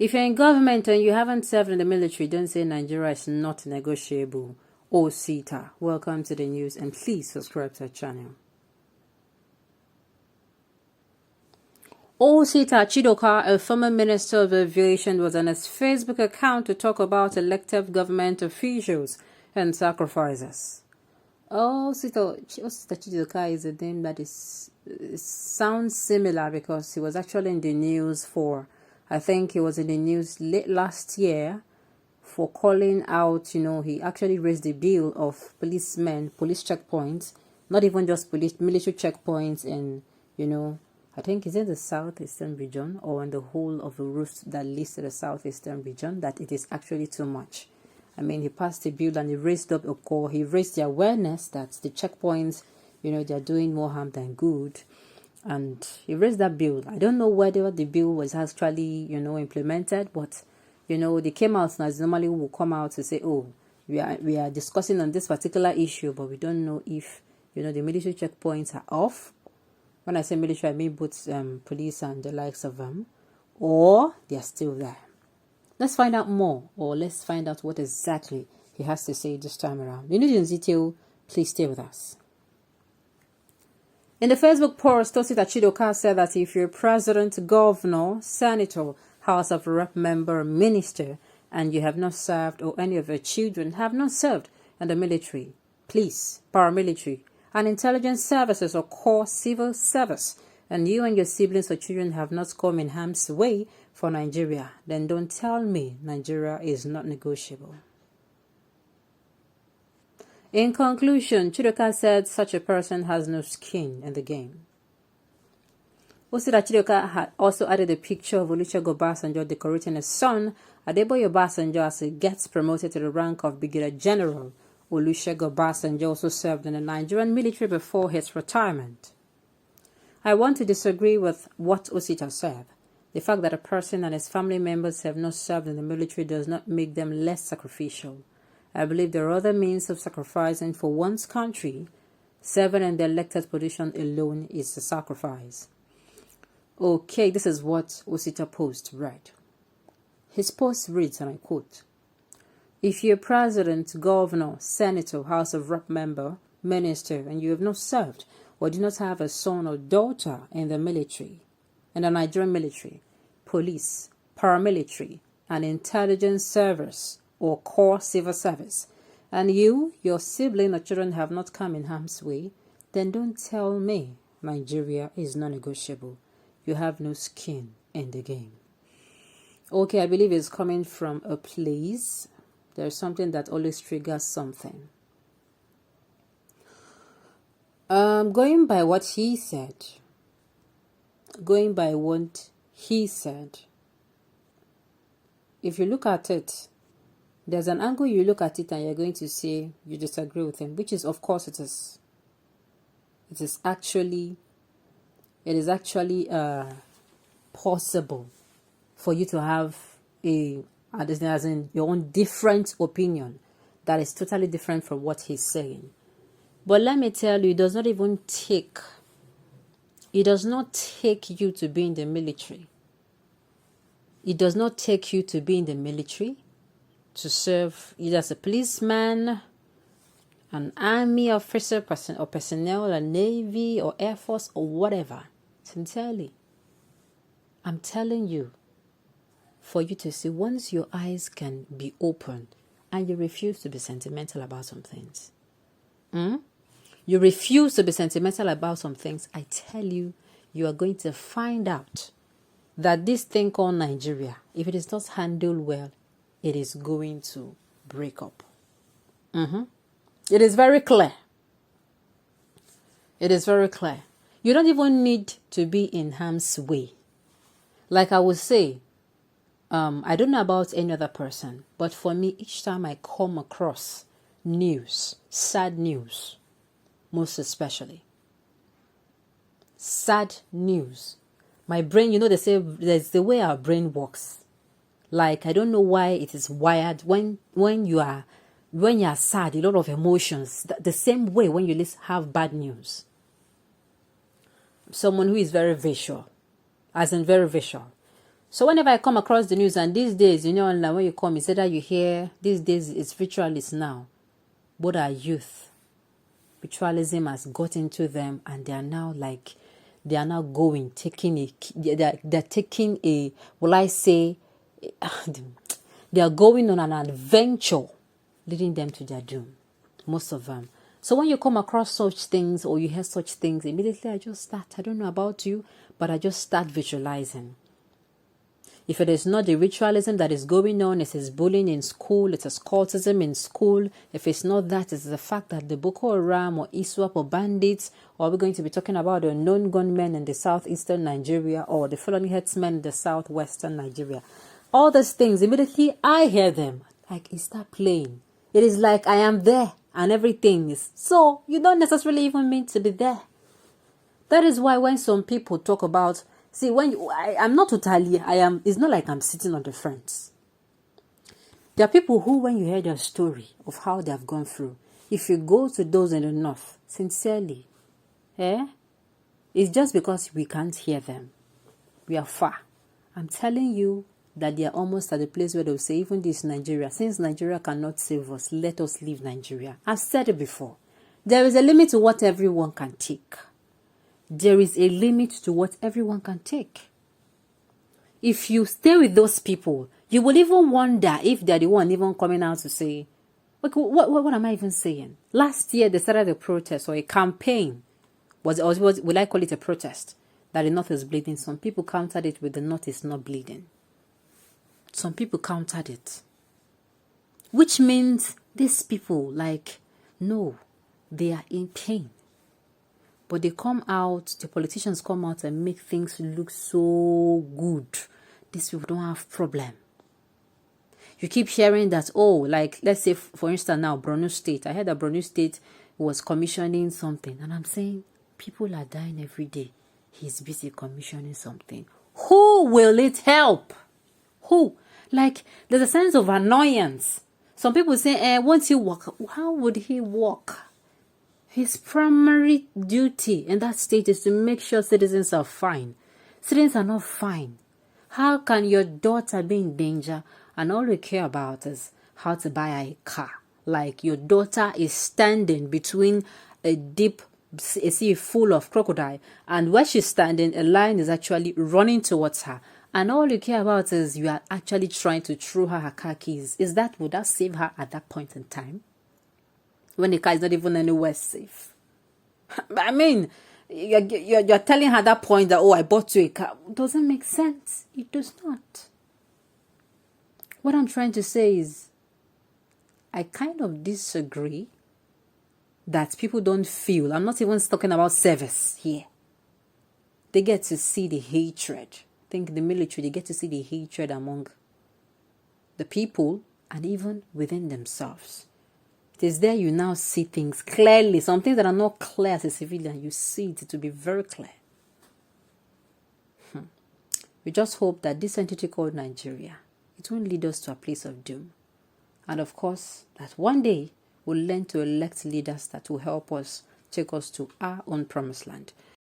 If you're in government and you haven't served in the military, don't say Nigeria is not negotiable. Osita, welcome to the news and please subscribe to our channel. Osita Chidoka, a former minister of aviation, was on his Facebook account to talk about elected government officials and sacrifices. Osita Chidoka is a name that sounds similar because he was actually in the news for, I think he was in the news late last year for calling out, he actually raised the bill of policemen, police checkpoints, not even just police, military checkpoints and, I think it's in the southeastern region or in the whole of the route that leads to the southeastern region that it is actually too much. I mean, he passed a bill and he raised up a call. He raised the awareness that the checkpoints, they're doing more harm than good. And he raised that bill. I don't know whether the bill was actually, implemented, but, they came out as normally will come out to say, oh, we are discussing on this particular issue, but we don't know if, the military checkpoints are off. When I say military, I mean both police and the likes of them, or they are still there. Let's find out more, or let's find out what exactly he has to say this time around. You need in detail, please stay with us. In the Facebook post, Osita Chidoka said that if you're president, governor, senator, House of Rep member, minister, and you have not served, or any of your children have not served in the military, police, paramilitary, and intelligence services or core civil service, and you and your siblings or children have not come in harm's way for Nigeria, then don't tell me Nigeria is not negotiable. In conclusion, Chidoka said such a person has no skin in the game. Osita Chidoka had also added a picture of Olusegun Obasanjo decorating his son, Adeboye Obasanjo, as he gets promoted to the rank of Brigadier General. Olusegun Obasanjo also served in the Nigerian military before his retirement. I want to disagree with what Osita said. The fact that a person and his family members have not served in the military does not make them less sacrificial. I believe there are other means of sacrificing for one's country. Serving in the elected position alone is a sacrifice. Okay, this is what Osita post read. His post reads, and I quote, if you're president, governor, senator, House of Rep member, minister, and you have not served or do not have a son or daughter in the military, in the Nigerian military, police, paramilitary, and intelligence service or core civil service, and you, your sibling or children have not come in harm's way, then don't tell me Nigeria is non-negotiable. You have no skin in the game. Okay, I believe it's coming from a place. There's something that always triggers something. Going by what he said, if you look at it, there's an angle you look at it and you're going to say you disagree with him, which is, of course, it is actually possible for you to have as in your own different opinion that is totally different from what he's saying. But let me tell you, it does not take you to be in the military. It does not take you to be in the military to serve either as a policeman, an army officer, or personnel, a navy or air force or whatever. Sincerely, I'm telling you, for you to see, once your eyes can be open and you refuse to be sentimental about some things. You refuse to be sentimental about some things, I tell you, you are going to find out that this thing called Nigeria, if it is not handled well, it is going to break up. It is very clear. It is very clear. You don't even need to be in harm's way. Like I would say, I don't know about any other person, but for me, each time I come across news, sad news, most especially, sad news, my brain, they say there's the way our brain works. Like, I don't know why it is wired when you are sad, a lot of emotions, the same way when you have bad news. Someone who is very visual, as in very visual. So whenever I come across the news, and these days, you know, when you come, it's either you hear, these days it's ritualists now. Both are youth. Ritualism has got into them, and they are now they're taking a, will I say, they are going on an adventure leading them to their doom, most of them. So when you come across such things or you hear such things, immediately I don't know about you, but I just start visualizing. If it is not the ritualism that is going on, it is bullying in school, it is cultism in school. If it's not that, it's the fact that the Boko Haram or ISWAP or bandits, or we're going to be talking about the known gunmen in the southeastern Nigeria or the felony headsmen in the southwestern Nigeria. All those things, immediately I hear them, like it start playing. It is like I am there and everything is. So you don't necessarily even mean to be there. That is why when some people talk about, see, I'm not totally, it's not like I'm sitting on the fence. There are people who, when you hear their story of how they have gone through, if you go to those in the north, sincerely, it's just because we can't hear them. We are far. I'm telling you that they are almost at the place where they'll say, even this Nigeria, since Nigeria cannot save us, let us leave Nigeria. I've said it before. There is a limit to what everyone can take. There is a limit to what everyone can take. If you stay with those people, you will even wonder if they're the one even coming out to say, okay, what am I even saying? Last year, they started a protest or a campaign. Will I call it a protest? That the North is bleeding. Some people countered it with the North is not bleeding. Some people countered it. Which means these people, no, they are in pain. But they come out, the politicians come out and make things look so good. These people don't have problem. You keep hearing that, let's say, for instance, now, Borno State. I heard that Borno State was commissioning something. And I'm saying, people are dying every day. He's busy commissioning something. Who will it help? Who? There's a sense of annoyance. Some people say, once you walk, how would he walk? His primary duty in that state is to make sure citizens are fine. Citizens are not fine. How can your daughter be in danger and all you care about is how to buy a car? Like your daughter is standing between a sea full of crocodile, and where she's standing, a lion is actually running towards her. And all you care about is you are actually trying to throw her car keys. Would that save her at that point in time? When the car is not even anywhere safe. I mean, you're telling her at that point that, I bought you a car. It doesn't make sense. It does not. What I'm trying to say is, I kind of disagree that people don't feel. I'm not even talking about service here. They get to see the hatred. I think the military, they get to see the hatred among the people and even within themselves. It is there you now see things clearly. Some things that are not clear as a civilian, you see it to be very clear. We just hope that this entity called Nigeria, it won't lead us to a place of doom. And of course, that one day we'll learn to elect leaders that will help us take us to our own promised land.